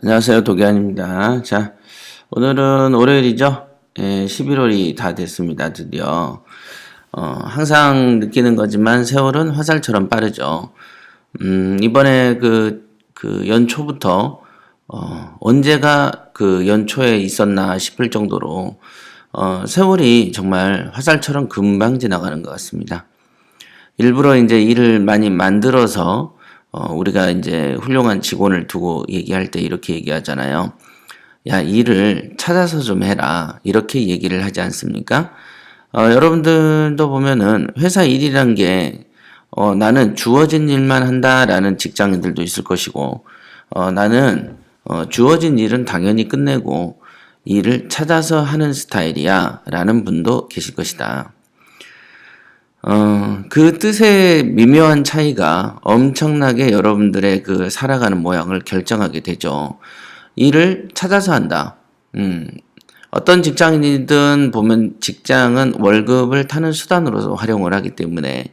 안녕하세요. 도기환입니다. 자, 오늘은 월요일이죠. 11월이 다 됐습니다. 드디어. 항상 느끼는 거지만 세월은 화살처럼 빠르죠. 이번에 그 연초부터, 언제가 그 연초에 있었나 싶을 정도로, 세월이 정말 화살처럼 금방 지나가는 것 같습니다. 일부러 이제 일을 많이 만들어서 우리가 이제 훌륭한 직원을 두고 얘기할 때 이렇게 얘기하잖아요. 야, 일을 찾아서 좀 해라. 이렇게 얘기를 하지 않습니까? 여러분들도 보면은 회사 일이란 게 나는 주어진 일만 한다라는 직장인들도 있을 것이고 나는 주어진 일은 당연히 끝내고 일을 찾아서 하는 스타일이야 라는 분도 계실 것이다. 그 뜻의 미묘한 차이가 엄청나게 여러분들의 그 살아가는 모양을 결정하게 되죠. 일을 찾아서 한다. 어떤 직장인이든 보면 직장은 월급을 타는 수단으로서 활용을 하기 때문에,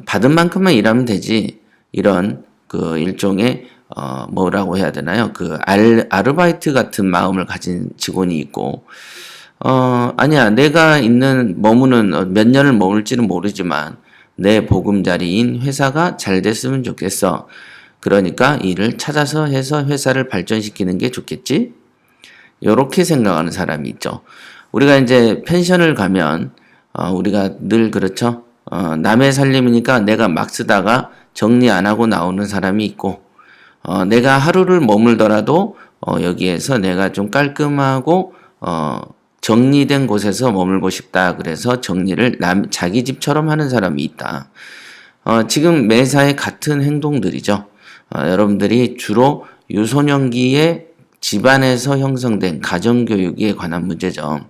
받은 만큼만 일하면 되지. 이런 그 일종의, 뭐라고 해야 되나요? 그 아르바이트 같은 마음을 가진 직원이 있고, 아니야. 내가 머무는 몇 년을 머물지는 모르지만 내 보금자리인 회사가 잘 됐으면 좋겠어. 그러니까 일을 찾아서 해서 회사를 발전시키는 게 좋겠지? 요렇게 생각하는 사람이 있죠. 우리가 이제 펜션을 가면, 우리가 늘 그렇죠. 남의 살림이니까 내가 막 쓰다가 정리 안 하고 나오는 사람이 있고, 내가 하루를 머물더라도, 여기에서 내가 좀 깔끔하고, 정리된 곳에서 머물고 싶다. 그래서 정리를 자기 집처럼 하는 사람이 있다. 지금 매사에 같은 행동들이죠. 여러분들이 주로 유소년기에 집안에서 형성된 가정교육에 관한 문제죠.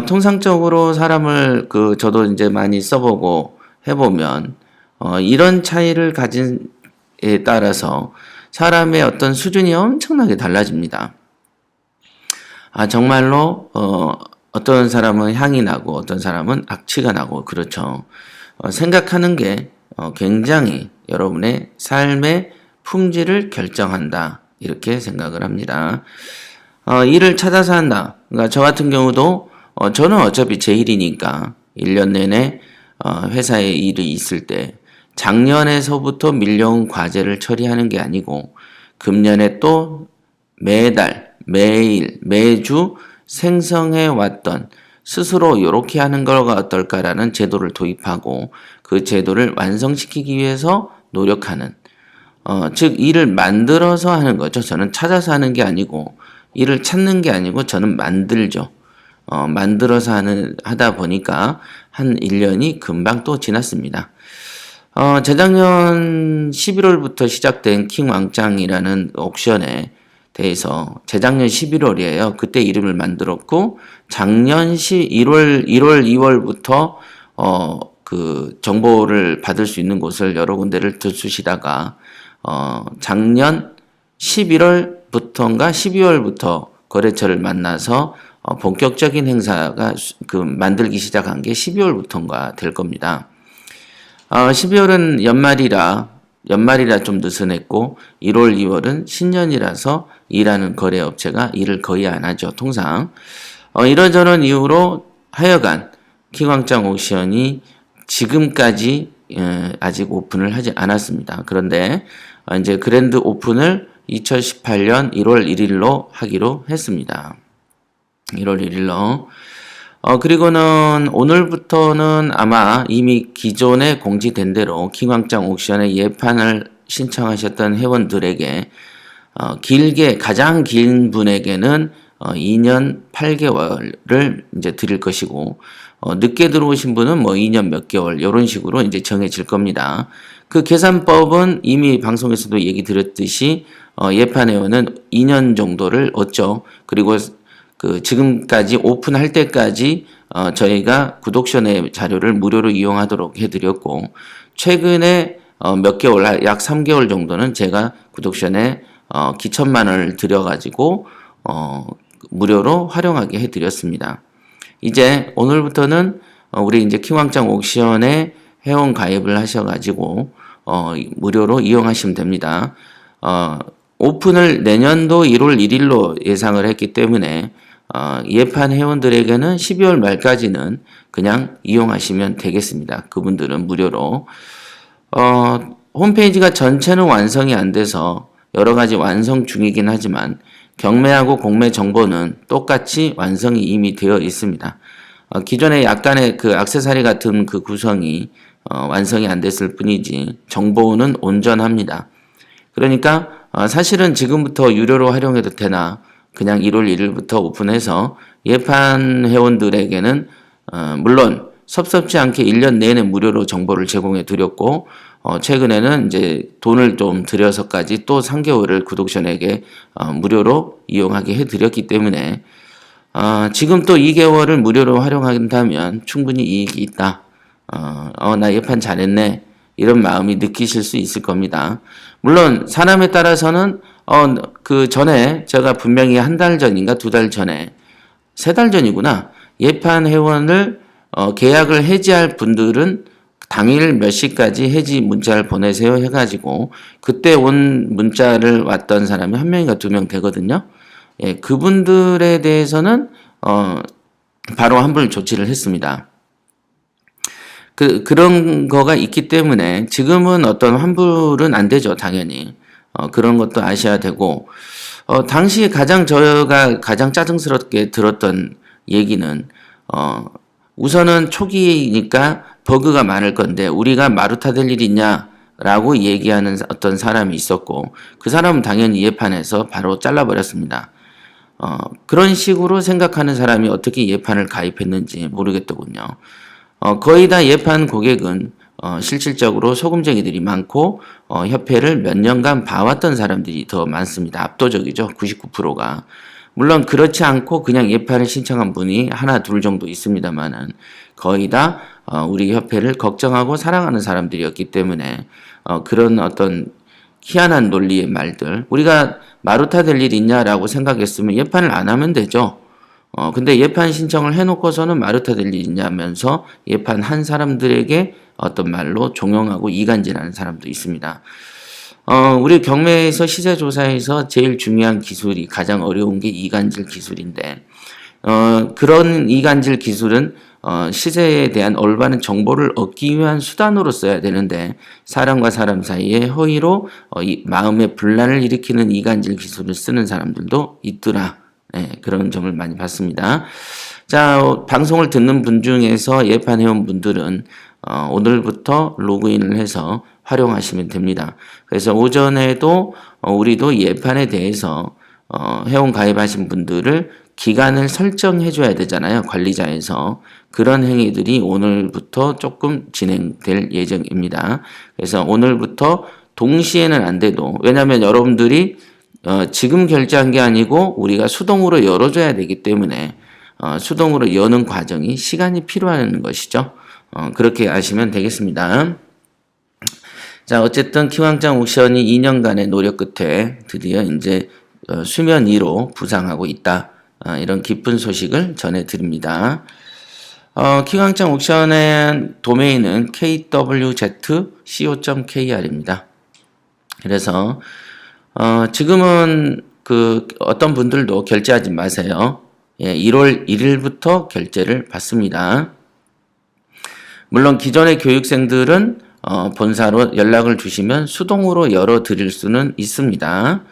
통상적으로 사람을 저도 이제 많이 써보고 해보면, 이런 차이를 가진에 따라서 사람의 어떤 수준이 엄청나게 달라집니다. 정말로, 어떤 사람은 향이 나고, 어떤 사람은 악취가 나고, 그렇죠. 생각하는 게, 굉장히 여러분의 삶의 품질을 결정한다. 이렇게 생각을 합니다. 일을 찾아서 한다. 그러니까 저 같은 경우도, 저는 어차피 제 일이니까, 1년 내내, 회사에 일이 있을 때, 작년에서부터 밀려온 과제를 처리하는 게 아니고, 금년에 또 매달, 매일, 매주 생성해 왔던 스스로 이렇게 하는 거가 어떨까라는 제도를 도입하고 그 제도를 완성시키기 위해서 노력하는, 즉 일을 만들어서 하는 거죠. 저는 찾아서 하는 게 아니고 일을 찾는 게 아니고 저는 만들죠. 만들어서 하다 보니까 한 1년이 금방 또 지났습니다. 재작년 11월부터 시작된 킹왕짱이라는 옥션에 대해서 재작년 11월이에요. 그때 이름을 만들었고 작년 1월, 2월부터 그 정보를 받을 수 있는 곳을 여러 군데를 들쑤시다가 작년 11월부터인가 12월부터 거래처를 만나서 본격적인 행사가 만들기 시작한 게 12월부터인가 될 겁니다. 12월은 연말이라 좀 느슨했고 1월, 2월은 신년이라서 일하는 거래업체가 일을 거의 안 하죠. 통상. 이런저런 이유로 하여간 킹왕짱 옥션이 지금까지 아직 오픈을 하지 않았습니다. 그런데 이제 그랜드 오픈을 2018년 1월 1일로 하기로 했습니다. 1월 1일로. 그리고는 오늘부터는 아마 이미 기존에 공지된 대로 킹왕짱 옥션의 예판을 신청하셨던 회원들에게 가장 긴 분에게는 2년 8개월을 이제 드릴 것이고, 늦게 들어오신 분은 뭐 2년 몇 개월, 이런 식으로 이제 정해질 겁니다. 그 계산법은 이미 방송에서도 얘기 드렸듯이, 예판 회원은 2년 정도를 얻죠. 그리고 지금까지 오픈할 때까지 저희가 구독션의 자료를 무료로 이용하도록 해드렸고, 최근에 몇 개월, 약 3개월 정도는 제가 구독션에 기천만 원을 들여가지고 무료로 활용하게 해드렸습니다. 이제 오늘부터는 우리 이제 킹왕짱 옥션에 회원 가입을 하셔가지고 무료로 이용하시면 됩니다. 오픈을 내년도 1월 1일로 예상을 했기 때문에 예판 회원들에게는 12월 말까지는 그냥 이용하시면 되겠습니다. 그분들은 무료로. 홈페이지가 전체는 완성이 안 돼서 여러 가지 완성 중이긴 하지만 경매하고 공매 정보는 똑같이 완성이 이미 되어 있습니다. 기존에 약간의 그 액세서리 같은 그 구성이 완성이 안 됐을 뿐이지 정보는 온전합니다. 그러니까 사실은 지금부터 유료로 활용해도 되나 그냥 1월 1일부터 오픈해서 예판 회원들에게는 물론 섭섭지 않게 1년 내내 무료로 정보를 제공해 드렸고 최근에는 이제 돈을 좀 들여서까지 또 3개월을 구독자에게 무료로 이용하게 해 드렸기 때문에 지금 또 2개월을 무료로 활용한다면 충분히 이익이 있다. 나 예판 잘했네. 이런 마음이 느끼실 수 있을 겁니다. 물론 사람에 따라서는 그 전에 제가 분명히 한 달 전인가 2달 전에 3달 전이구나. 예판 회원을 계약을 해지할 분들은 당일 몇 시까지 해지 문자를 보내세요 해가지고 그때 온 문자를 왔던 사람이 1명인가 2명 되거든요. 예, 그분들에 대해서는 바로 환불 조치를 했습니다. 그런 거가 있기 때문에 지금은 어떤 환불은 안 되죠, 당연히. 그런 것도 아셔야 되고, 당시 제가 가장 짜증스럽게 들었던 얘기는, 우선은 초기니까 버그가 많을 건데, 우리가 마루타 될 일 있냐라고 얘기하는 어떤 사람이 있었고, 그 사람은 당연히 예판에서 바로 잘라버렸습니다. 그런 식으로 생각하는 사람이 어떻게 예판을 가입했는지 모르겠더군요. 거의 다 예판 고객은 실질적으로 소금쟁이들이 많고 협회를 몇 년간 봐왔던 사람들이 더 많습니다. 압도적이죠. 99%가. 물론 그렇지 않고 그냥 예판을 신청한 분이 하나 둘 정도 있습니다만은 거의 다 우리 협회를 걱정하고 사랑하는 사람들이었기 때문에 그런 어떤 희한한 논리의 말들, 우리가 마루타 될 일 있냐라고 생각했으면 예판을 안 하면 되죠. 근데 예판 신청을 해놓고서는 마루타 될 일 있냐면서 예판한 사람들에게 어떤 말로 종용하고 이간질하는 사람도 있습니다. 우리 경매에서 시세조사에서 제일 중요한 기술이 가장 어려운 게 이간질 기술인데, 그런 이간질 기술은 시세에 대한 올바른 정보를 얻기 위한 수단으로 써야 되는데 사람과 사람 사이에 허위로 마음의 분란을 일으키는 이간질 기술을 쓰는 사람들도 있더라. 네, 그런 점을 많이 봤습니다. 자, 방송을 듣는 분 중에서 예판 회원분들은 오늘부터 로그인을 해서 활용하시면 됩니다. 그래서 오전에도 우리도 예판에 대해서 회원 가입하신 분들을 기간을 설정해 줘야 되잖아요. 관리자에서. 그런 행위들이 오늘부터 조금 진행될 예정입니다. 그래서 오늘부터 동시에는 안 돼도, 왜냐하면 여러분들이 지금 결제한 게 아니고 우리가 수동으로 열어줘야 되기 때문에 수동으로 여는 과정이 시간이 필요한 것이죠. 그렇게 아시면 되겠습니다. 자, 어쨌든 키왕짱 옥션이 2년간의 노력 끝에 드디어 이제 수면 위로 부상하고 있다. 이런 기쁜 소식을 전해드립니다. 키왕짱 옥션의 도메인은 kwz.co.kr입니다. 그래서 지금은 어떤 분들도 결제하지 마세요. 예, 1월 1일부터 결제를 받습니다. 물론 기존의 교육생들은 본사로 연락을 주시면 수동으로 열어 드릴 수는 있습니다.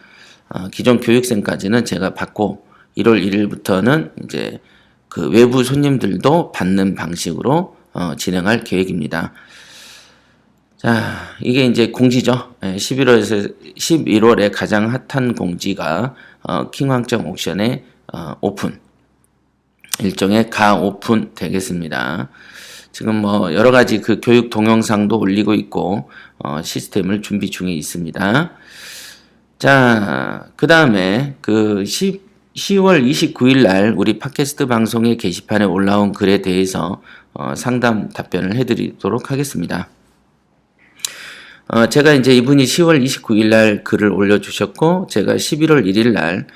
기존 교육생까지는 제가 받고 1월 1일부터는 이제 그 외부 손님들도 받는 방식으로 진행할 계획입니다. 자, 이게 이제 공지죠. 11월에 가장 핫한 공지가 킹왕짱 옥션의 오픈, 일종의 가오픈 되겠습니다. 지금 뭐 여러 가지 그 교육 동영상도 올리고 있고 시스템을 준비 중에 있습니다. 자, 그 다음에 10월 29일 날 우리 팟캐스트 방송의 게시판에 올라온 글에 대해서 상담 답변을 해드리도록 하겠습니다. 제가 이제 이분이 10월 29일 날 글을 올려주셨고, 제가 11월 1일 날,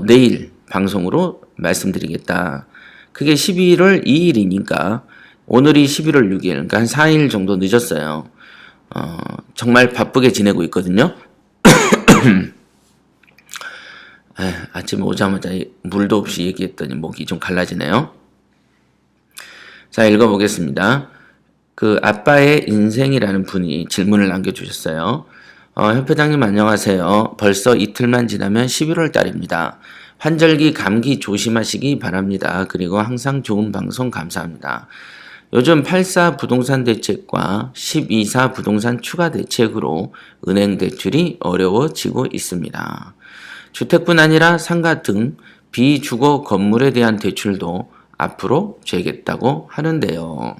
내일 방송으로 말씀드리겠다. 그게 11월 2일이니까, 오늘이 11월 6일, 그러니까 한 4일 정도 늦었어요. 정말 바쁘게 지내고 있거든요. 아침에 오자마자 물도 없이 얘기했더니 목이 좀 갈라지네요. 자, 읽어보겠습니다. 그 아빠의 인생이라는 분이 질문을 남겨주셨어요. 협회장님 안녕하세요. 벌써 이틀만 지나면 11월 달입니다. 환절기 감기 조심하시기 바랍니다. 그리고 항상 좋은 방송 감사합니다. 요즘 8.4 부동산 대책과 12.4 부동산 추가 대책으로 은행 대출이 어려워지고 있습니다. 주택뿐 아니라 상가 등 비주거 건물에 대한 대출도 앞으로 죄겠다고 하는데요.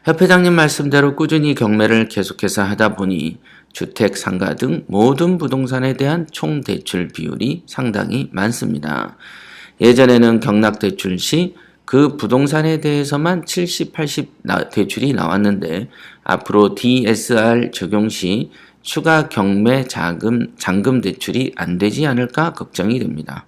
협회장님 말씀대로 꾸준히 경매를 계속해서 하다 보니 주택, 상가 등 모든 부동산에 대한 총 대출 비율이 상당히 많습니다. 예전에는 경락 대출 시 그 부동산에 대해서만 70, 80 대출이 나왔는데 앞으로 DSR 적용 시 추가 경매 잔금 대출이 안 되지 않을까 걱정이 됩니다.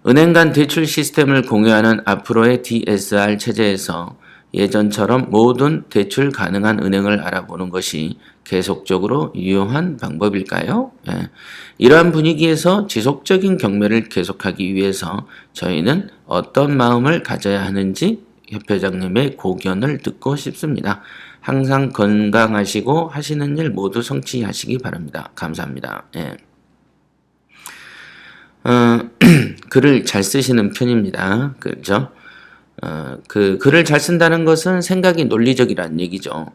은행 간 대출 시스템을 공유하는 앞으로의 DSR 체제에서 예전처럼 모든 대출 가능한 은행을 알아보는 것이 계속적으로 유효한 방법일까요? 이러한 분위기에서 지속적인 경매를 계속하기 위해서 저희는 어떤 마음을 가져야 하는지 협회장님의 고견을 듣고 싶습니다. 항상 건강하시고 하시는 일 모두 성취하시기 바랍니다. 감사합니다. 글을 잘 쓰시는 편입니다. 그렇죠? 그 글을 잘 쓴다는 것은 생각이 논리적이라는 얘기죠.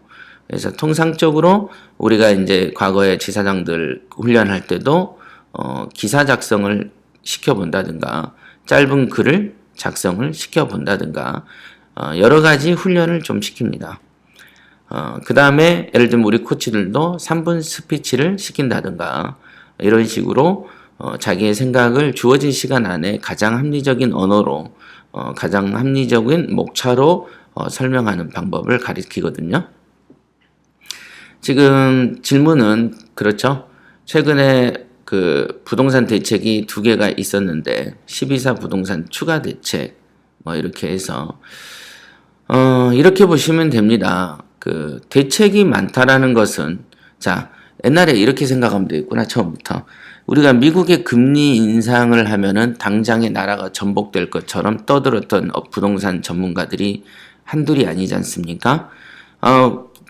그래서 통상적으로 우리가 이제 과거에 지사장들 훈련할 때도 기사 작성을 시켜본다든가 짧은 글을 작성을 시켜본다든가 여러 가지 훈련을 좀 시킵니다. 그 다음에 예를 들면 우리 코치들도 3분 스피치를 시킨다든가 이런 식으로 자기의 생각을 주어진 시간 안에 가장 합리적인 언어로 가장 합리적인 목차로 설명하는 방법을 가리키거든요. 지금 질문은 그렇죠. 최근에 그 부동산 대책이 2개가 있었는데 12.4 부동산 추가 대책 이렇게 해서 이렇게 보시면 됩니다. 그 대책이 많다라는 것은 자 옛날에 이렇게 생각하면 되겠구나. 처음부터 우리가 미국의 금리 인상을 하면은 당장에 나라가 전복될 것처럼 떠들었던 부동산 전문가들이 한둘이 아니지 않습니까?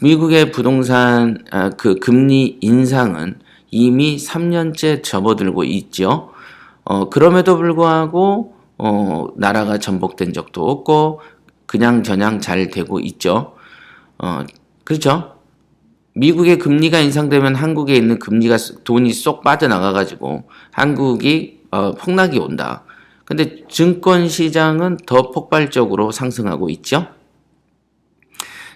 미국의 부동산 그 금리 인상은 이미 3년째 접어들고 있죠. 그럼에도 불구하고 나라가 전복된 적도 없고 그냥 저냥 잘 되고 있죠. 그렇죠? 미국의 금리가 인상되면 한국에 있는 금리가 돈이 쏙 빠져나가가지고 한국이 폭락이 온다. 근데 증권시장은 더 폭발적으로 상승하고 있죠.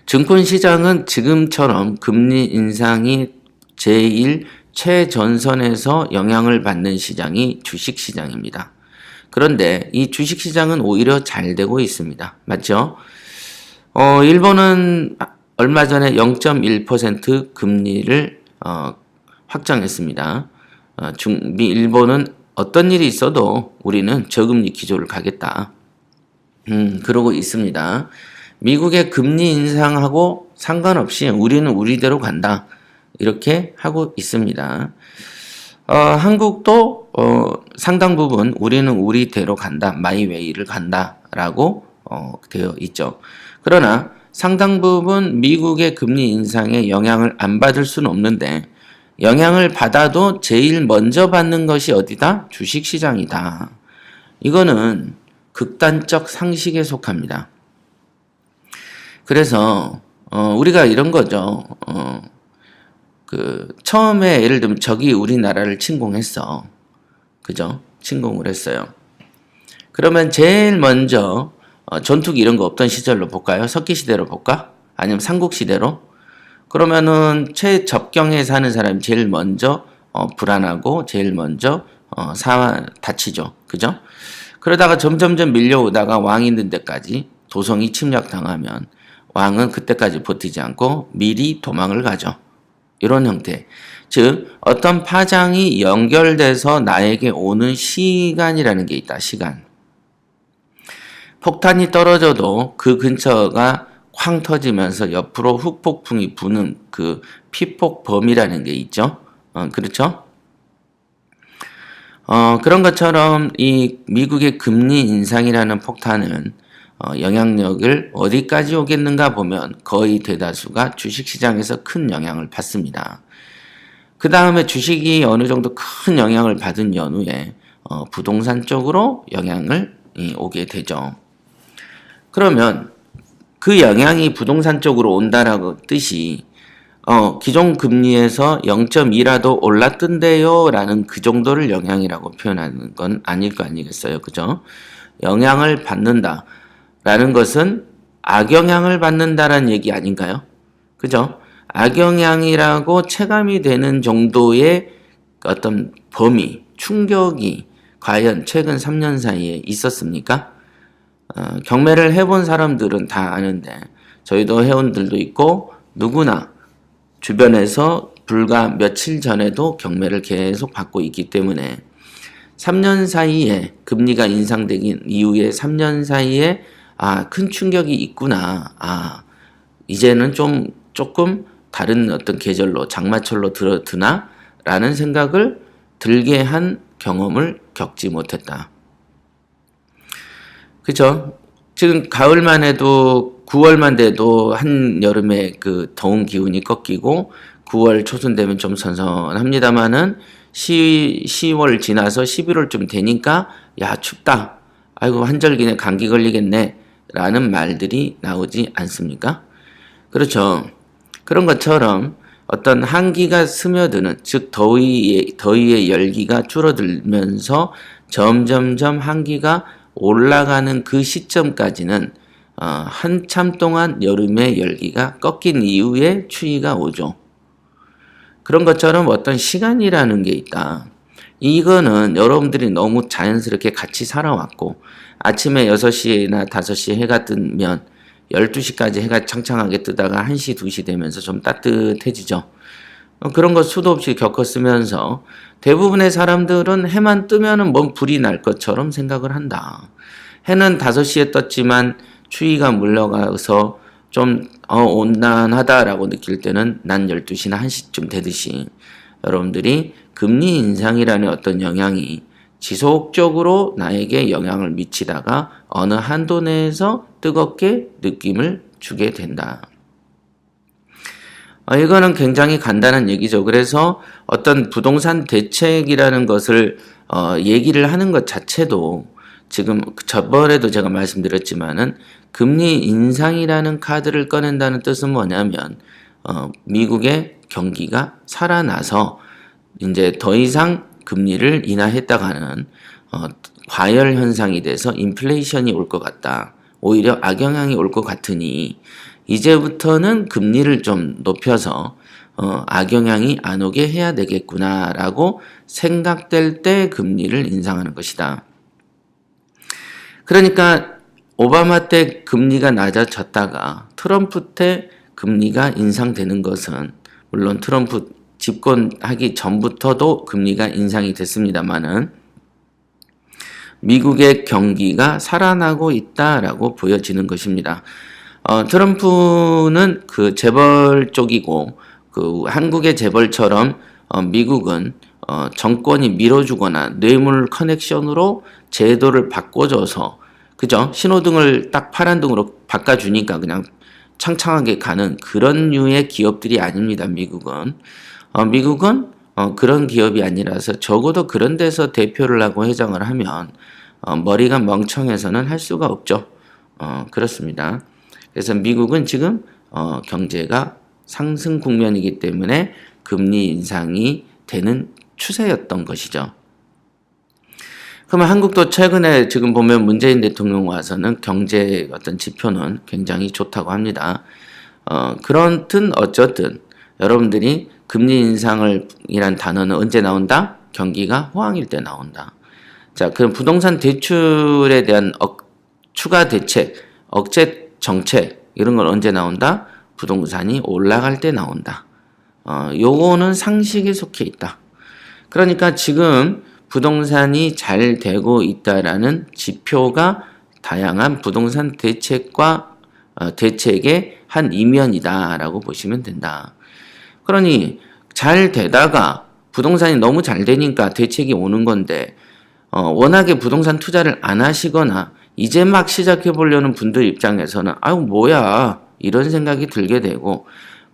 증권시장은 지금처럼 금리 인상이 제일 최전선에서 영향을 받는 시장이 주식시장입니다. 그런데 이 주식시장은 오히려 잘 되고 있습니다. 맞죠? 일본은 얼마 전에 0.1% 금리를 확정했습니다. 일본은 어떤 일이 있어도 우리는 저금리 기조를 가겠다. 그러고 있습니다. 미국의 금리 인상하고 상관없이 우리는 우리대로 간다. 이렇게 하고 있습니다. 한국도 상당 부분 우리는 우리대로 간다. 마이웨이를 간다라고 되어 있죠. 그러나 상당 부분 미국의 금리 인상에 영향을 안 받을 수는 없는데 영향을 받아도 제일 먼저 받는 것이 어디다? 주식시장이다. 이거는 극단적 상식에 속합니다. 그래서 우리가 이런 거죠. 처음에 예를 들면 적이 우리나라를 침공했어. 그죠? 침공을 했어요. 그러면 제일 먼저 전투기 이런 거 없던 시절로 볼까요? 석기시대로 볼까? 아니면 삼국시대로? 그러면은 최접경에 사는 사람이 제일 먼저 불안하고 제일 먼저 다치죠. 그죠? 그러다가 점점점 밀려오다가 왕이 있는 데까지 도성이 침략당하면 왕은 그때까지 버티지 않고 미리 도망을 가죠. 이런 형태. 즉 어떤 파장이 연결돼서 나에게 오는 시간이라는 게 있다. 시간. 폭탄이 떨어져도 그 근처가 쾅 터지면서 옆으로 후폭풍이 부는 그 피폭범위라는 게 있죠. 그렇죠? 그런 것처럼 이 미국의 금리 인상이라는 폭탄은 영향력을 어디까지 오겠는가 보면 거의 대다수가 주식시장에서 큰 영향을 받습니다. 그 다음에 주식이 어느 정도 큰 영향을 받은 연후에 부동산 쪽으로 영향을 오게 되죠. 그러면 그 영향이 부동산 쪽으로 온다라고 뜻이 기존 금리에서 0.2라도 올랐던데요 라는 그 정도를 영향이라고 표현하는 건 아닐 거 아니겠어요. 그죠? 영향을 받는다 라는 것은 악영향을 받는다라는 얘기 아닌가요? 그죠? 악영향이라고 체감이 되는 정도의 어떤 범위, 충격이 과연 최근 3년 사이에 있었습니까? 경매를 해본 사람들은 다 아는데 저희도 회원들도 있고 누구나 주변에서 불과 며칠 전에도 경매를 계속 받고 있기 때문에 3년 사이에 금리가 인상되긴 이후에 3년 사이에 큰 충격이 있구나. 이제는 조금 다른 어떤 계절로 장마철로 들어드나? 라는 생각을 들게 한 경험을 겪지 못했다. 그죠? 지금 가을만 해도 9월만 돼도 한여름에 그 더운 기운이 꺾이고 9월 초순 되면 좀 선선합니다만은 10월 지나서 11월쯤 되니까 야 춥다. 아이고 한절기네 감기 걸리겠네. 라는 말들이 나오지 않습니까? 그렇죠. 그런 것처럼 어떤 한기가 스며드는 즉 더위의 열기가 줄어들면서 점점점 한기가 올라가는 그 시점까지는 한참 동안 여름의 열기가 꺾인 이후에 추위가 오죠. 그런 것처럼 어떤 시간이라는 게 있다. 이거는 여러분들이 너무 자연스럽게 같이 살아왔고 아침에 6시나 5시에 해가 뜨면 12시까지 해가 창창하게 뜨다가 1시, 2시 되면서 좀 따뜻해지죠. 그런 거 수도 없이 겪었으면서 대부분의 사람들은 해만 뜨면은 뭔 불이 날 것처럼 생각을 한다. 해는 5시에 떴지만 추위가 물러가서 좀 온난하다라고 느낄 때는 난 12시나 1시쯤 되듯이 여러분들이 금리 인상이라는 어떤 영향이 지속적으로 나에게 영향을 미치다가 어느 한도 내에서 뜨겁게 느낌을 주게 된다. 이거는 굉장히 간단한 얘기죠. 그래서 어떤 부동산 대책이라는 것을 얘기를 하는 것 자체도 지금 저번에도 제가 말씀드렸지만은 금리 인상이라는 카드를 꺼낸다는 뜻은 뭐냐면 미국의 경기가 살아나서 이제 더 이상 금리를 인하했다가는 과열 현상이 돼서 인플레이션이 올 것 같다. 오히려 악영향이 올 것 같으니 이제부터는 금리를 좀 높여서 악영향이 안 오게 해야 되겠구나라고 생각될 때 금리를 인상하는 것이다. 그러니까 오바마 때 금리가 낮아졌다가 트럼프 때 금리가 인상되는 것은 물론 트럼프 집권하기 전부터도 금리가 인상이 됐습니다만은 미국의 경기가 살아나고 있다라고 보여지는 것입니다. 트럼프는 그 재벌 쪽이고 그 한국의 재벌처럼 미국은 정권이 밀어주거나 뇌물 커넥션으로 제도를 바꿔줘서 그죠? 신호등을 딱 파란등으로 바꿔주니까 그냥 창창하게 가는 그런 류의 기업들이 아닙니다. 미국은 그런 기업이 아니라서 적어도 그런 데서 대표를 하고 회장을 하면 머리가 멍청해서는 할 수가 없죠. 그렇습니다. 그래서 미국은 지금 경제가 상승 국면이기 때문에 금리 인상이 되는 추세였던 것이죠. 그러면 한국도 최근에 지금 보면 문재인 대통령 와서는 경제 어떤 지표는 굉장히 좋다고 합니다. 그렇든 어쨌든 여러분들이 금리 인상을 이란 단어는 언제 나온다? 경기가 호황일 때 나온다. 자, 그럼 부동산 대출에 대한 추가 대책, 억제 정책 이런 건 언제 나온다? 부동산이 올라갈 때 나온다. 요거는 상식에 속해 있다. 그러니까 지금 부동산이 잘 되고 있다라는 지표가 다양한 부동산 대책과 대책의 한 이면이다라고 보시면 된다. 그러니 잘 되다가 부동산이 너무 잘 되니까 대책이 오는 건데 워낙에 부동산 투자를 안 하시거나 이제 막 시작해 보려는 분들 입장에서는 아유 뭐야 이런 생각이 들게 되고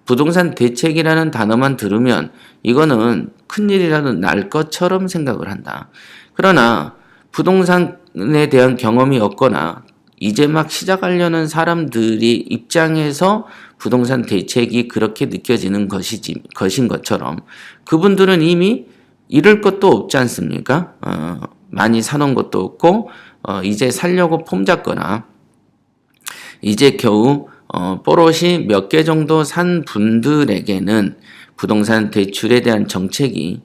부동산 대책이라는 단어만 들으면 이거는 큰일이라도 날 것처럼 생각을 한다. 그러나 부동산에 대한 경험이 없거나 이제 막 시작하려는 사람들이 입장에서 부동산 대책이 그렇게 느껴지는 것인 것처럼 그분들은 이미 잃을 것도 없지 않습니까? 많이 사놓은 것도 없고 이제 살려고 폼 잡거나 이제 겨우 뽀롯이 몇 개 정도 산 분들에게는 부동산 대출에 대한 정책이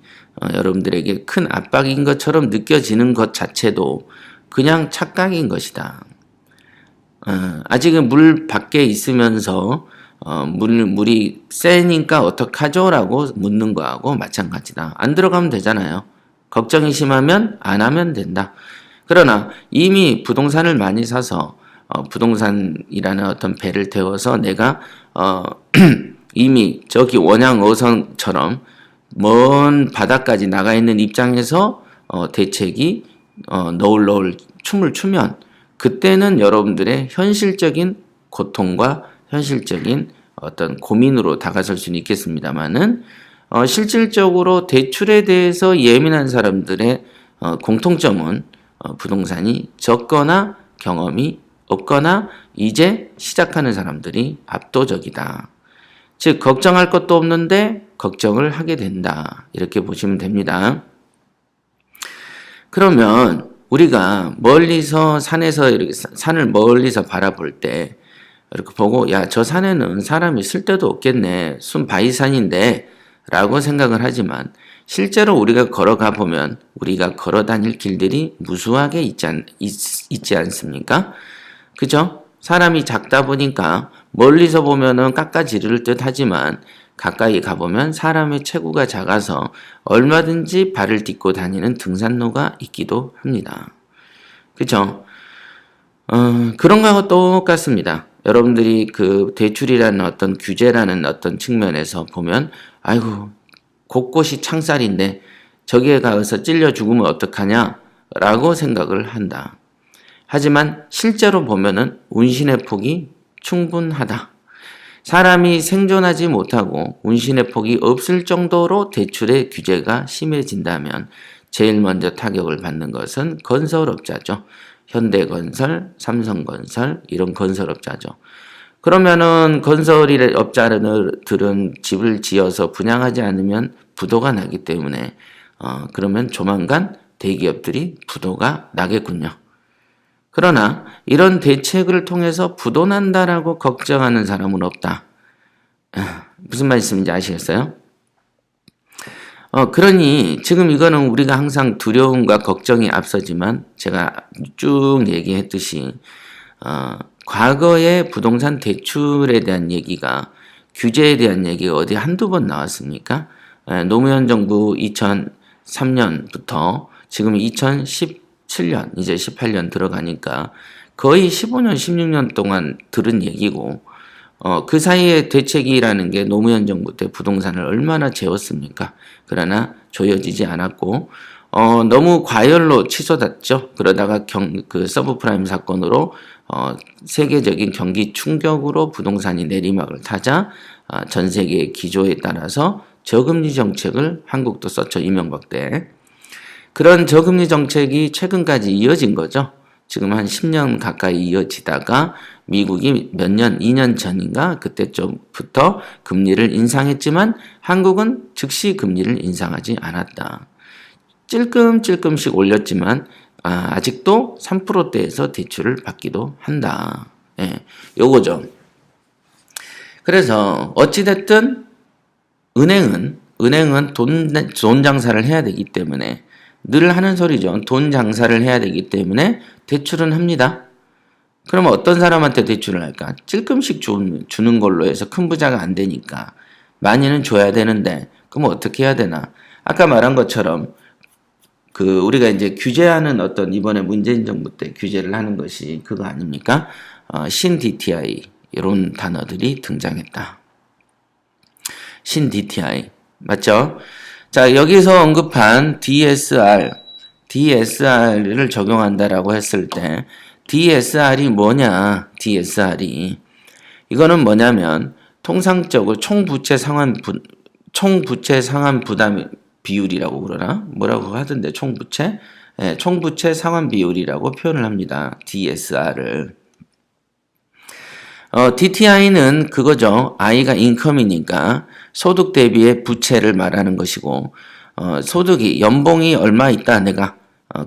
여러분들에게 큰 압박인 것처럼 느껴지는 것 자체도 그냥 착각인 것이다. 아직은 물 밖에 있으면서 물이 세니까 어떡하죠? 라고 묻는 거하고 마찬가지다. 안 들어가면 되잖아요. 걱정이 심하면 안 하면 된다. 그러나 이미 부동산을 많이 사서 부동산이라는 어떤 배를 태워서 내가 이미 저기 원양어선처럼 먼 바다까지 나가 있는 입장에서 대책이 너울너울 춤을 추면 그때는 여러분들의 현실적인 고통과 현실적인 어떤 고민으로 다가설 수는 있겠습니다만은 실질적으로 대출에 대해서 예민한 사람들의 공통점은 부동산이 적거나 경험이 없거나 이제 시작하는 사람들이 압도적이다. 즉 걱정할 것도 없는데 걱정을 하게 된다. 이렇게 보시면 됩니다. 그러면 우리가 멀리서 산에서 이렇게 산을 멀리서 바라볼 때 이렇게 보고 야, 저 산에는 사람이 있을 데도 없겠네. 순바위산인데 라고 생각을 하지만 실제로 우리가 걸어가 보면 우리가 걸어 다닐 길들이 무수하게 있지 않습니까? 그죠? 사람이 작다 보니까 멀리서 보면은 깎아지를 듯 하지만 가까이 가보면 사람의 체구가 작아서 얼마든지 발을 딛고 다니는 등산로가 있기도 합니다. 그죠? 그런 거하고 똑같습니다. 여러분들이 그 대출이라는 어떤 규제라는 어떤 측면에서 보면 아이고 곳곳이 창살인데 저기에 가서 찔려 죽으면 어떡하냐 라고 생각을 한다. 하지만 실제로 보면은 운신의 폭이 충분하다. 사람이 생존하지 못하고 운신의 폭이 없을 정도로 대출의 규제가 심해진다면 제일 먼저 타격을 받는 것은 건설업자죠. 현대건설, 삼성건설 이런 건설업자죠. 그러면은 건설업자들은 집을 지어서 분양하지 않으면 부도가 나기 때문에 그러면 조만간 대기업들이 부도가 나겠군요. 그러나 이런 대책을 통해서 부도 난다라고 걱정하는 사람은 없다. 무슨 말씀인지 아시겠어요? 그러니 지금 이거는 우리가 항상 두려움과 걱정이 앞서지만 제가 쭉 얘기했듯이 과거의 부동산 대출에 대한 얘기가 규제에 대한 얘기가 어디 한두 번 나왔습니까? 노무현 정부 2003년부터 지금 2017년 이제 18년 들어가니까 거의 15년 16년 동안 들은 얘기고 그 사이에 대책이라는 게 노무현 정부 때 부동산을 얼마나 재웠습니까? 그러나 조여지지 않았고 너무 과열로 치솟았죠. 그러다가 그 서브프라임 사건으로 세계적인 경기 충격으로 부동산이 내리막을 타자 전 세계의 기조에 따라서 저금리 정책을 한국도 썼죠. 이명박 때. 그런 저금리 정책이 최근까지 이어진 거죠. 지금 한 10년 가까이 이어지다가 미국이 몇 년, 2년 전인가 그때쯤부터 금리를 인상했지만 한국은 즉시 금리를 인상하지 않았다. 찔끔찔끔씩 올렸지만 아직도 3%대에서 대출을 받기도 한다. 예, 요거죠. 그래서 어찌됐든 은행은 돈 장사를 해야 되기 때문에 늘 하는 소리죠. 돈 장사를 해야 되기 때문에 대출은 합니다. 그러면 어떤 사람한테 대출을 할까? 찔끔씩 주는 걸로 해서 큰 부자가 안 되니까 많이는 줘야 되는데 그럼 어떻게 해야 되나? 아까 말한 것처럼 우리가 이제 규제하는 어떤 이번에 문재인 정부 때 규제를 하는 것이 그거 아닙니까? 신 DTI 이런 단어들이 등장했다. 신 DTI 맞죠? 자, 여기서 언급한 DSR을 적용한다라고 했을 때 DSR이 뭐냐? DSR이 이거는 뭐냐면 통상적으로 총부채 상환 부담 비율이라고 그러나? 뭐라고 하던데 총부채? 네, 총부채 상환 비율이라고 표현을 합니다. DSR을. DTI는 그거죠. I가 인컴이니까 소득 대비의 부채를 말하는 것이고, 소득이, 연봉이 얼마 있다, 내가.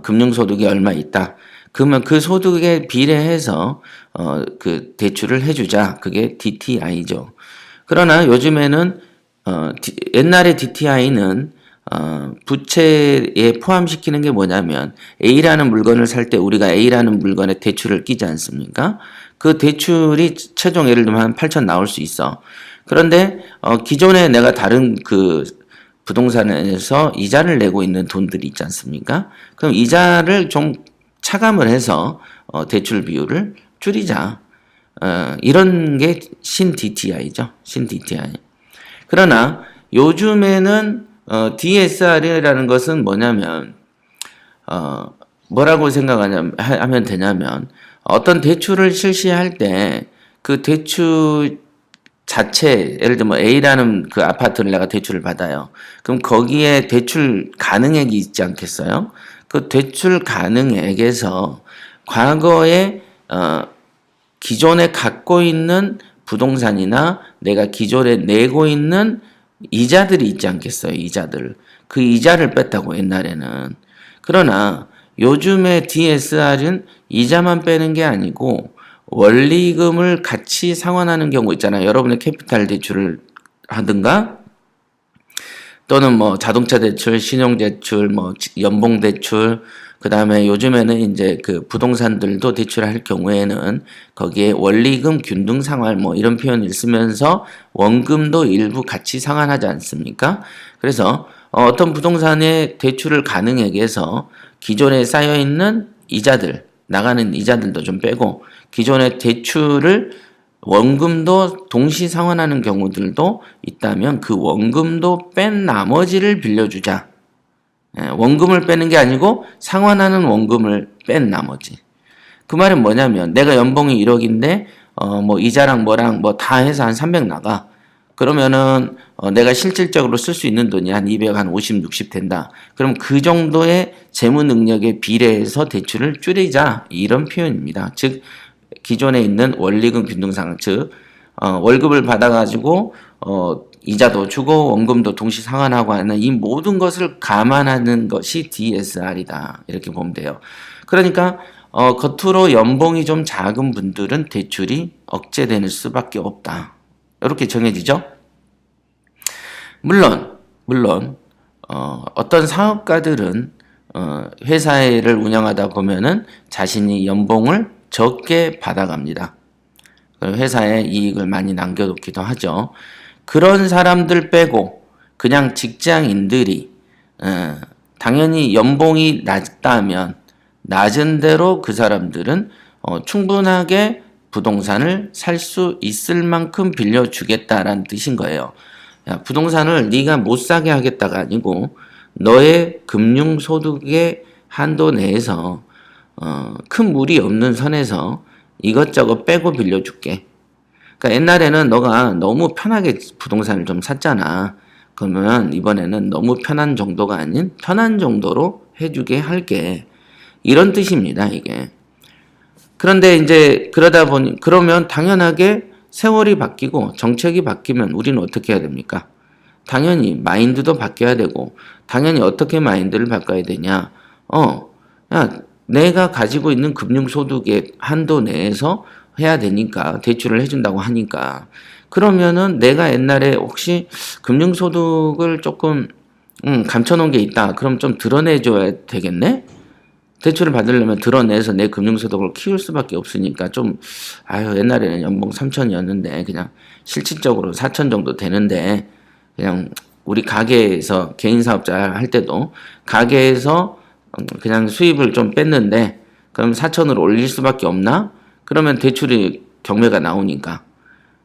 금융소득이 얼마 있다. 그러면 그 소득에 비례해서, 그 대출을 해주자. 그게 DTI죠. 그러나 요즘에는, 옛날에 DTI는, 부채에 포함시키는 게 뭐냐면, A라는 물건을 살 때 우리가 A라는 물건에 대출을 끼지 않습니까? 그 대출이 최종 예를 들면 한 8천 나올 수 있어. 그런데 기존에 내가 다른 그 부동산에서 이자를 내고 있는 돈들이 있지 않습니까? 그럼 이자를 좀 차감을 해서 대출 비율을 줄이자. 이런 게 신 DTI죠. 신 DTI. 그러나 요즘에는 DSR이라는 것은 뭐냐면 뭐라고 하면 되냐면 어떤 대출을 실시할 때 그 대출 자체, 예를 들면 A라는 그 아파트를 내가 대출을 받아요. 그럼 거기에 대출 가능액이 있지 않겠어요? 그 대출 가능액에서 과거에 기존에 갖고 있는 부동산이나 내가 기존에 내고 있는 이자들이 있지 않겠어요? 이자들. 그 이자를 뺐다고 옛날에는. 그러나 요즘에 DSR은 이자만 빼는 게 아니고 원리금을 같이 상환하는 경우 있잖아요. 여러분의 캐피탈 대출을 하든가 또는 뭐 자동차 대출, 신용 대출, 뭐 연봉 대출, 그 다음에 요즘에는 이제 그 부동산들도 대출할 경우에는 거기에 원리금 균등 상환 뭐 이런 표현을 쓰면서 원금도 일부 같이 상환하지 않습니까? 그래서 어떤 부동산의 대출을 가능액에서 기존에 쌓여 있는 이자들, 나가는 이자들도 좀 빼고 기존의 대출을 원금도 동시 상환하는 경우들도 있다면 그 원금도 뺀 나머지를 빌려주자. 원금을 빼는 게 아니고 상환하는 원금을 뺀 나머지. 그 말은 뭐냐면 내가 연봉이 1억인데 뭐 이자랑 뭐랑 뭐 다 해서 한 300 나가. 그러면은 내가 실질적으로 쓸 수 있는 돈이 한 200, 한 50, 60 된다. 그럼 그 정도의 재무 능력에 비례해서 대출을 줄이자. 이런 표현입니다. 즉 기존에 있는 원리금 균등상, 즉 월급을 받아가지고 이자도 주고 원금도 동시 상환하고 하는 이 모든 것을 감안하는 것이 DSR이다. 이렇게 보면 돼요. 그러니까 겉으로 연봉이 좀 작은 분들은 대출이 억제되는 수밖에 없다. 이렇게 정해지죠. 물론 어떤 사업가들은 회사를 운영하다 보면은 자신이 연봉을 적게 받아갑니다. 회사에 이익을 많이 남겨놓기도 하죠. 그런 사람들 빼고 그냥 직장인들이 당연히 연봉이 낮다면 낮은 대로 그 사람들은 충분하게 부동산을 살 수 있을 만큼 빌려주겠다라는 뜻인 거예요. 야, 부동산을 네가 못 사게 하겠다가 아니고 너의 금융소득의 한도 내에서 큰 무리 없는 선에서 이것저것 빼고 빌려줄게. 그러니까 옛날에는 너가 너무 편하게 부동산을 좀 샀잖아. 그러면 이번에는 너무 편한 정도가 아닌 편한 정도로 해주게 할게. 이런 뜻입니다, 이게. 그런데 이제 그러면 당연하게 세월이 바뀌고 정책이 바뀌면 우리는 어떻게 해야 됩니까? 당연히 마인드도 바뀌어야 되고, 당연히 어떻게 마인드를 바꿔야 되냐? 야, 내가 가지고 있는 금융소득의 한도 내에서 해야 되니까, 대출을 해준다고 하니까. 그러면은 내가 옛날에 혹시 금융소득을 조금, 감춰놓은 게 있다. 그럼 좀 드러내줘야 되겠네? 대출을 받으려면 드러내서 내 금융소득을 키울 수밖에 없으니까 옛날에는 연봉 3천이었는데 그냥 실질적으로 4천 정도 되는데 그냥 우리 가게에서 개인 사업자 할 때도 가게에서 그냥 수입을 좀 뺐는데 그럼 4천으로 올릴 수밖에 없나? 그러면 대출이 경매가 나오니까.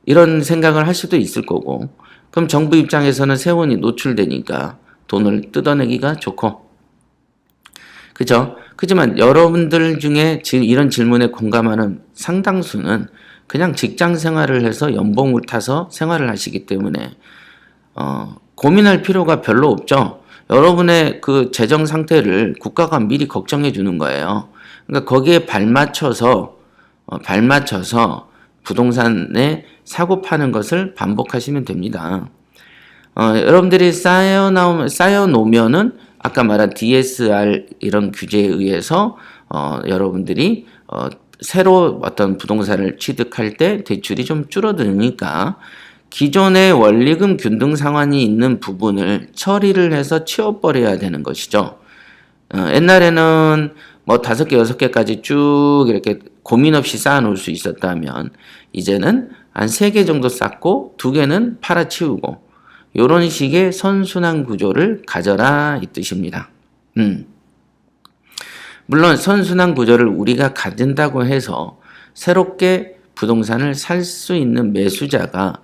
이런 생각을 할 수도 있을 거고, 그럼 정부 입장에서는 세원이 노출되니까 돈을 뜯어내기가 좋고, 그죠? 그지만 여러분들 중에 이런 질문에 공감하는 상당수는 그냥 직장 생활을 해서 연봉을 타서 생활을 하시기 때문에 고민할 필요가 별로 없죠. 여러분의 그 재정 상태를 국가가 미리 걱정해 주는 거예요. 그러니까 거기에 발맞춰서 부동산에 사고 파는 것을 반복하시면 됩니다. 여러분들이 쌓여놓으면은 아까 말한 DSR 이런 규제에 의해서 여러분들이 새로 어떤 부동산을 취득할 때 대출이 좀 줄어드니까 기존의 원리금 균등 상환이 있는 부분을 처리를 해서 치워버려야 되는 것이죠. 옛날에는 뭐 5개, 6개까지 쭉 이렇게 고민 없이 쌓아놓을 수 있었다면 이제는 한 3개 정도 쌓고 2개는 팔아치우고 이런 식의 선순환 구조를 가져라 이 뜻입니다. 물론 선순환 구조를 우리가 가진다고 해서 새롭게 부동산을 살 수 있는 매수자가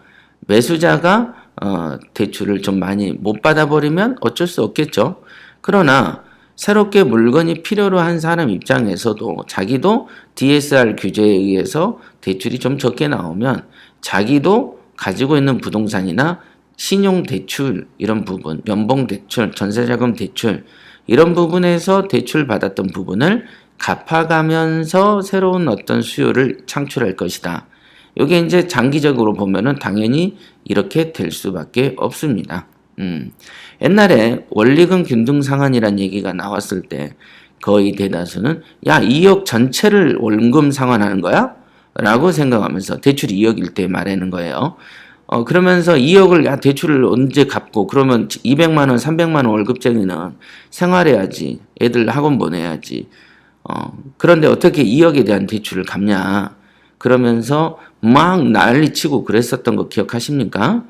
대출을 좀 많이 못 받아버리면 어쩔 수 없겠죠. 그러나 새롭게 물건이 필요로 한 사람 입장에서도 자기도 DSR 규제에 의해서 대출이 좀 적게 나오면 자기도 가지고 있는 부동산이나 신용대출 이런 부분, 연봉대출, 전세자금 대출 이런 부분에서 대출 받았던 부분을 갚아가면서 새로운 어떤 수요를 창출할 것이다. 이게 이제 장기적으로 보면은 당연히 이렇게 될 수밖에 없습니다. 옛날에 원리금 균등 상환이란 얘기가 나왔을 때 거의 대다수는 야 2억 전체를 원금 상환하는 거야? 라고 생각하면서 대출이 2억일 때 말하는 거예요. 그러면서 2억을 야 대출을 언제 갚고 그러면 200만 원, 300만 원 월급쟁이는 생활해야지. 애들 학원 보내야지. 그런데 어떻게 2억에 대한 대출을 갚냐? 그러면서 막 난리치고 그랬었던 거 기억하십니까?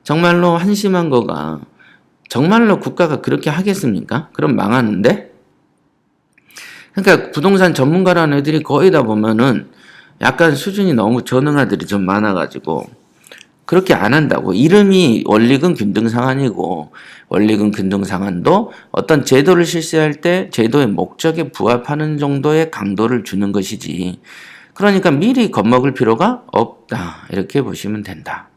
정말로 한심한 거가 정말로 국가가 그렇게 하겠습니까? 그럼 망하는데? 그러니까 부동산 전문가라는 애들이 거의 다 보면은 약간 수준이 너무 전능아들이 좀 많아가지고 그렇게 안 한다고. 이름이 원리금 균등 상환이고 원리금 균등 상환도 어떤 제도를 실시할 때 제도의 목적에 부합하는 정도의 강도를 주는 것이지. 그러니까 미리 겁먹을 필요가 없다. 이렇게 보시면 된다.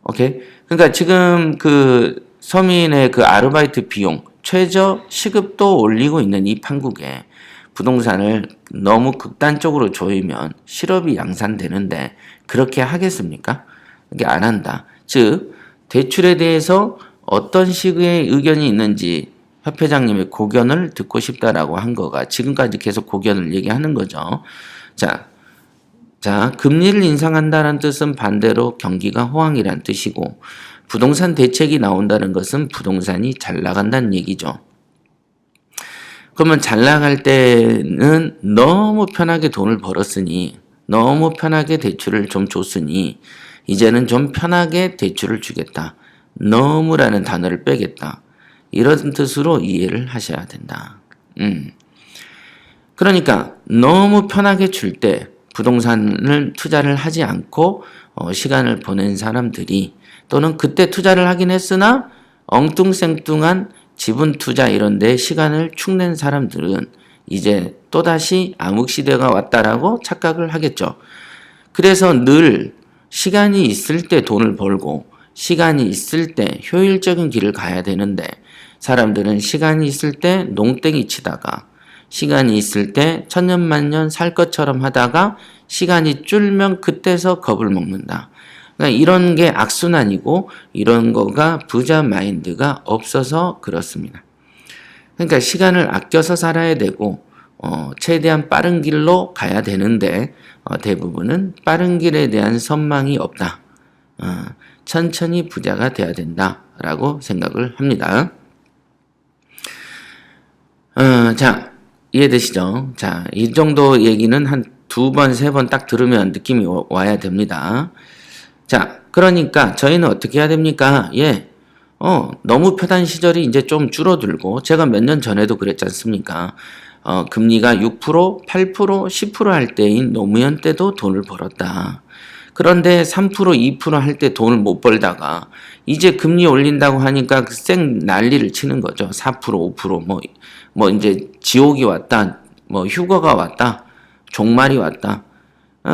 오케이? 그러니까 지금 그 서민의 그 아르바이트 비용, 최저 시급도 올리고 있는 이 판국에 부동산을 너무 극단적으로 조이면 실업이 양산되는데 그렇게 하겠습니까? 이게 안 한다. 즉 대출에 대해서 어떤 식의 의견이 있는지 협회장님의 고견을 듣고 싶다라고 한 거가 지금까지 계속 고견을 얘기하는 거죠. 자, 금리를 인상한다는 뜻은 반대로 경기가 호황이란 뜻이고 부동산 대책이 나온다는 것은 부동산이 잘 나간다는 얘기죠. 그러면 잘 나갈 때는 너무 편하게 돈을 벌었으니 너무 편하게 대출을 좀 줬으니 이제는 좀 편하게 대출을 주겠다. 너무라는 단어를 빼겠다. 이런 뜻으로 이해를 하셔야 된다. 그러니까 너무 편하게 줄 때 부동산을 투자를 하지 않고 시간을 보낸 사람들이 또는 그때 투자를 하긴 했으나 엉뚱생뚱한 지분 투자 이런 데 시간을 축낸 사람들은 이제 또다시 암흑시대가 왔다라고 착각을 하겠죠. 그래서 늘 시간이 있을 때 돈을 벌고 시간이 있을 때 효율적인 길을 가야 되는데 사람들은 시간이 있을 때 농땡이 치다가 시간이 있을 때 천년만년 살 것처럼 하다가 시간이 줄면 그때서 겁을 먹는다. 그러니까 이런 게 악순환이고 이런 거가 부자 마인드가 없어서 그렇습니다. 그러니까 시간을 아껴서 살아야 되고 최대한 빠른 길로 가야 되는데 대부분은 빠른 길에 대한 선망이 없다. 천천히 부자가 돼야 된다라고 생각을 합니다. 자, 이해되시죠? 자, 이 정도 얘기는 한 2번, 3번 딱 들으면 느낌이 와야 됩니다. 자, 그러니까 저희는 어떻게 해야 됩니까? 너무 편한 시절이 이제 좀 줄어들고 제가 몇 년 전에도 그랬지 않습니까? 금리가 6%, 8%, 10% 할 때인 노무현 때도 돈을 벌었다. 그런데 3%, 2% 할 때 돈을 못 벌다가 이제 금리 올린다고 하니까 쌩 난리를 치는 거죠. 4%, 5%, 뭐 이제 지옥이 왔다, 뭐 휴거가 왔다, 종말이 왔다.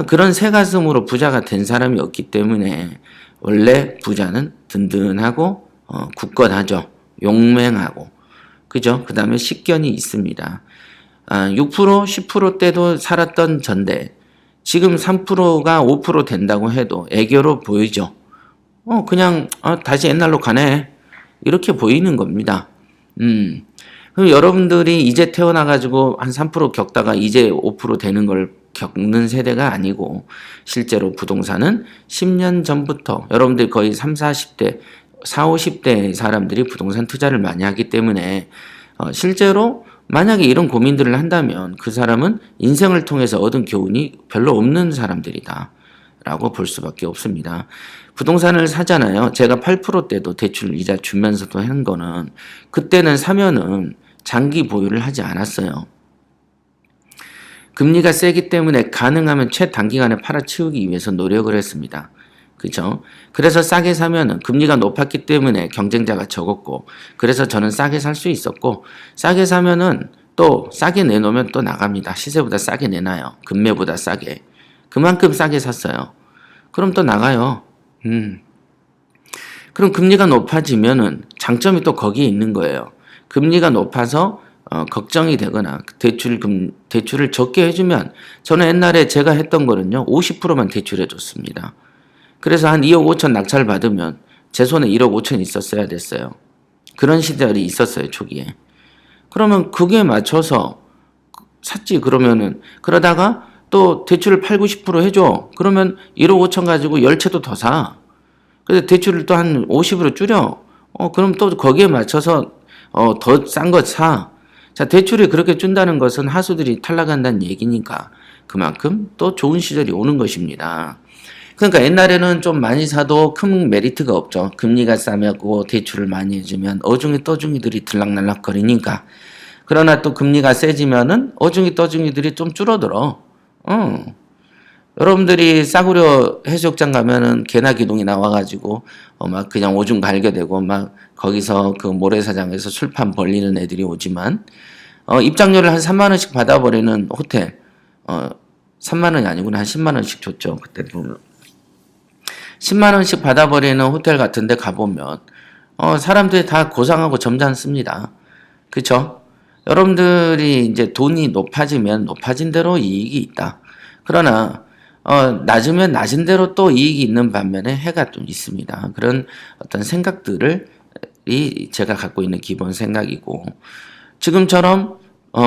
그런 새가슴으로 부자가 된 사람이 없기 때문에 원래 부자는 든든하고 굳건하죠. 용맹하고. 그죠? 그 다음에 식견이 있습니다. 6%, 10% 때도 살았던 전데 지금 3%가 5% 된다고 해도 애교로 보이죠. 그냥 다시 옛날로 가네. 이렇게 보이는 겁니다. 그럼 여러분들이 이제 태어나가지고 한 3% 겪다가 이제 5% 되는 걸 겪는 세대가 아니고 실제로 부동산은 10년 전부터 여러분들 거의 3, 40대, 4, 50대 사람들이 부동산 투자를 많이 하기 때문에 실제로 만약에 이런 고민들을 한다면 그 사람은 인생을 통해서 얻은 교훈이 별로 없는 사람들이다 라고 볼 수밖에 없습니다. 부동산을 사잖아요. 제가 8%대도 대출 이자 주면서도 한 거는 그때는 사면은 장기 보유를 하지 않았어요. 금리가 세기 때문에 가능하면 최단기간에 팔아치우기 위해서 노력을 했습니다. 그죠? 그래서 싸게 사면은 금리가 높았기 때문에 경쟁자가 적었고, 그래서 저는 싸게 살 수 있었고, 싸게 사면은 또 싸게 내놓으면 또 나갑니다. 시세보다 싸게 내놔요. 금매보다 싸게. 그만큼 싸게 샀어요. 그럼 또 나가요. 그럼 금리가 높아지면은 장점이 또 거기에 있는 거예요. 금리가 높아서 걱정이 되거나 대출을 적게 해주면 저는 옛날에 제가 했던 거는요 50%만 대출해 줬습니다. 그래서 한 2억 5천 낙찰 받으면 제 손에 1억 5천 있었어야 됐어요. 그런 시절이 있었어요 초기에. 그러면 그게 맞춰서 샀지. 그러다가 또 대출을 8, 90% 해줘. 그러면 1억 5천 가지고 10채도 더 사. 그래서 대출을 또 한 50으로 줄여. 그럼 또 거기에 맞춰서 더 싼 거 사. 자, 대출이 그렇게 준다는 것은 하수들이 탈락한다는 얘기니까 그만큼 또 좋은 시절이 오는 것입니다. 그러니까 옛날에는 좀 많이 사도 큰 메리트가 없죠. 금리가 싸매고 대출을 많이 해주면 어중이 떠중이들이 들락날락 거리니까. 그러나 또 금리가 세지면은 어중이 떠중이들이 좀 줄어들어. 여러분들이 싸구려 해수욕장 가면은 개나 기둥이 나와가지고 막 그냥 오줌 갈겨대고 막 거기서 그 모래사장에서 술판 벌리는 애들이 오지만 입장료를 한 3만 원씩 받아버리는 호텔 3만 원이 아니구나. 한 10만 원씩 줬죠. 그때 보면 10만 원씩 받아버리는 호텔 같은 데 가보면 사람들이 다 고상하고 점잖습니다. 그쵸? 여러분들이 이제 돈이 높아지면 높아진 대로 이익이 있다. 그러나 낮으면 낮은 대로 또 이익이 있는 반면에 해가 좀 있습니다. 그런 어떤 생각들이 제가 갖고 있는 기본 생각이고 지금처럼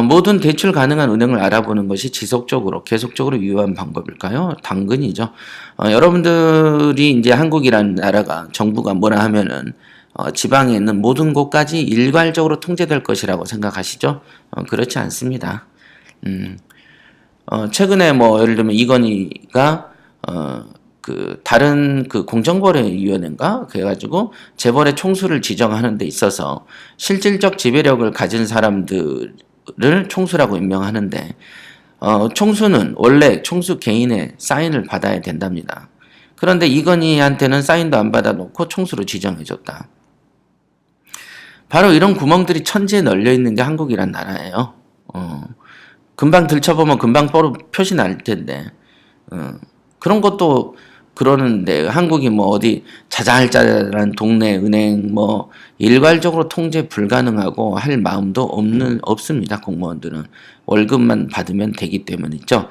모든 대출 가능한 은행을 알아보는 것이 지속적으로 계속적으로 유효한 방법일까요? 당근이죠. 여러분들이 이제 한국이라는 나라가 정부가 뭐라 하면은 지방에 있는 모든 곳까지 일괄적으로 통제될 것이라고 생각하시죠? 그렇지 않습니다. 최근에 뭐 예를 들면 이건희가 그 다른 그 공정거래위원회인가 그래가지고 재벌의 총수를 지정하는 데 있어서 실질적 지배력을 가진 사람들을 총수라고 임명하는데 총수는 원래 총수 개인의 사인을 받아야 된답니다. 그런데 이건희한테는 사인도 안 받아놓고 총수로 지정해줬다. 바로 이런 구멍들이 천지에 널려 있는 게 한국이란 나라예요. 금방 들춰보면 금방 표시 날 텐데 그런 것도 그러는데 한국이 뭐 어디 자잘자잘한 동네 은행 뭐 일괄적으로 통제 불가능하고 할 마음도 없습니다. 공무원들은 월급만 받으면 되기 때문이죠.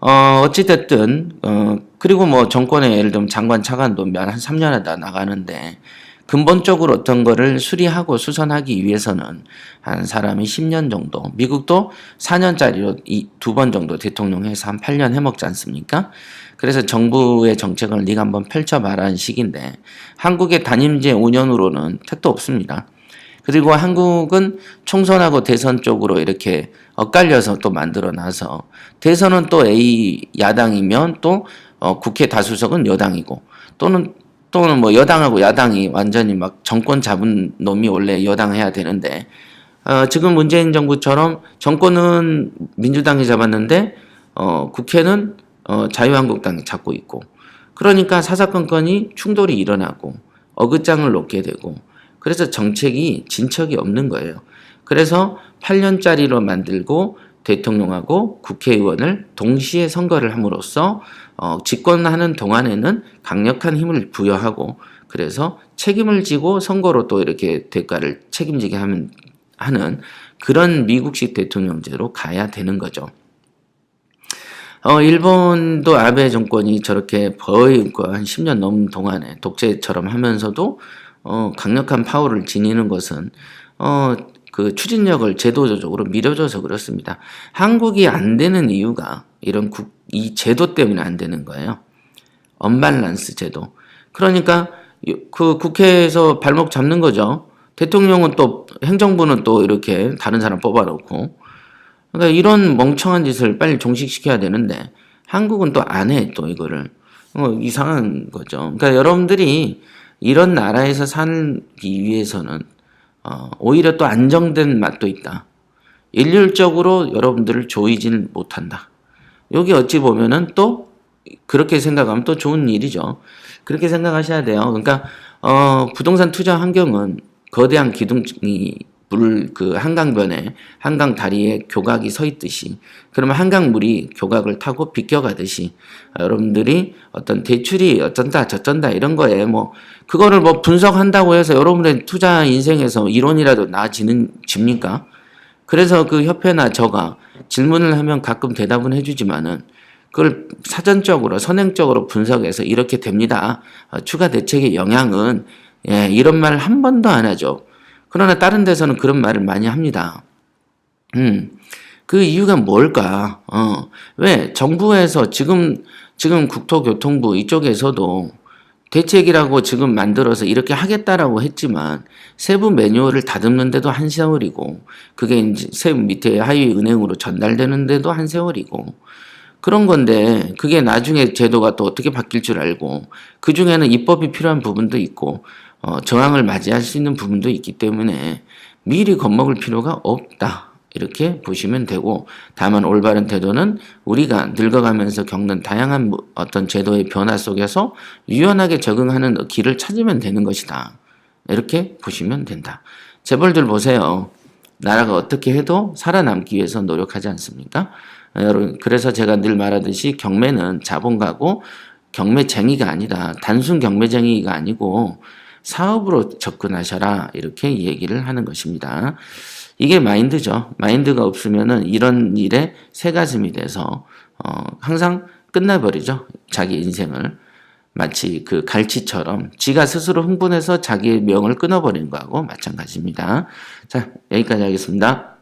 어찌됐든 그리고 뭐 정권에 예를 들면 장관 차관도 한 3년 하다 나가는데 근본적으로 어떤 거를 수리하고 수선하기 위해서는 한 사람이 10년 정도, 미국도 4년짜리로 2번 정도 대통령 해서 한 8년 해먹지 않습니까? 그래서 정부의 정책을 네가 한번 펼쳐봐라는 식인데 한국의 단임제 5년으로는 택도 없습니다. 그리고 한국은 총선하고 대선 쪽으로 이렇게 엇갈려서 또 만들어놔서 대선은 또 A 야당이면 또 국회 다수석은 여당이고 또는 뭐 여당하고 야당이 완전히 막 정권 잡은 놈이 원래 여당해야 되는데 지금 문재인 정부처럼 정권은 민주당이 잡았는데 국회는 자유한국당이 잡고 있고 그러니까 사사건건이 충돌이 일어나고 어긋장을 놓게 되고 그래서 정책이 진척이 없는 거예요. 그래서 8년짜리로 만들고 대통령하고 국회의원을 동시에 선거를 함으로써 집권하는 동안에는 강력한 힘을 부여하고 그래서 책임을 지고 선거로 또 이렇게 대가를 책임지게 하는 그런 미국식 대통령제로 가야 되는 거죠. 일본도 아베 정권이 저렇게 거의 한 10년 넘는 동안에 독재처럼 하면서도 강력한 파워를 지니는 것은 그 추진력을 제도적으로 밀어줘서 그렇습니다. 한국이 안 되는 이유가 이 제도 때문에 안 되는 거예요. 언밸런스 제도. 그러니까 그 국회에서 발목 잡는 거죠. 대통령은 또 행정부는 또 이렇게 다른 사람 뽑아놓고 그러니까 이런 멍청한 짓을 빨리 종식시켜야 되는데 한국은 또 안 해, 또 이거를. 이상한 거죠. 그러니까 여러분들이 이런 나라에서 살기 위해서는 오히려 또 안정된 맛도 있다. 일률적으로 여러분들을 조이질 못한다. 여기 어찌 보면은 또 그렇게 생각하면 또 좋은 일이죠. 그렇게 생각하셔야 돼요. 그러니까 부동산 투자 환경은 거대한 기둥이 그 한강변에 한강 다리에 교각이 서 있듯이 그러면 한강물이 교각을 타고 비껴가듯이 여러분들이 어떤 대출이 어쩐다 저쩐다 이런 거에 뭐 그거를 뭐 분석한다고 해서 여러분의 투자 인생에서 이론이라도 나아집니까? 그래서 그 협회나 저가 질문을 하면 가끔 대답은 해주지만은 그걸 사전적으로 선행적으로 분석해서 이렇게 됩니다. 추가 대책의 영향은 이런 말 한 번도 안 하죠. 그러나 다른 데서는 그런 말을 많이 합니다. 그 이유가 뭘까? 왜 정부에서 지금 국토교통부 이쪽에서도 대책이라고 지금 만들어서 이렇게 하겠다라고 했지만 세부 매뉴얼을 다듬는데도 한 세월이고 그게 이제 세부 밑에 하위 은행으로 전달되는데도 한 세월이고 그런 건데 그게 나중에 제도가 또 어떻게 바뀔 줄 알고 그 중에는 입법이 필요한 부분도 있고 저항을 맞이할 수 있는 부분도 있기 때문에 미리 겁먹을 필요가 없다. 이렇게 보시면 되고 다만 올바른 태도는 우리가 늙어가면서 겪는 다양한 어떤 제도의 변화 속에서 유연하게 적응하는 길을 찾으면 되는 것이다. 이렇게 보시면 된다. 재벌들 보세요. 나라가 어떻게 해도 살아남기 위해서 노력하지 않습니까? 여러분, 그래서 제가 늘 말하듯이 경매는 자본가고 경매쟁이가 아니다. 단순 경매쟁이가 아니고 사업으로 접근하셔라. 이렇게 얘기를 하는 것입니다. 이게 마인드죠. 마인드가 없으면은 이런 일에 새가슴이 돼서 항상 끝나버리죠. 자기 인생을. 마치 그 갈치처럼 지가 스스로 흥분해서 자기의 명을 끊어버리는 거하고 마찬가지입니다. 자, 여기까지 하겠습니다.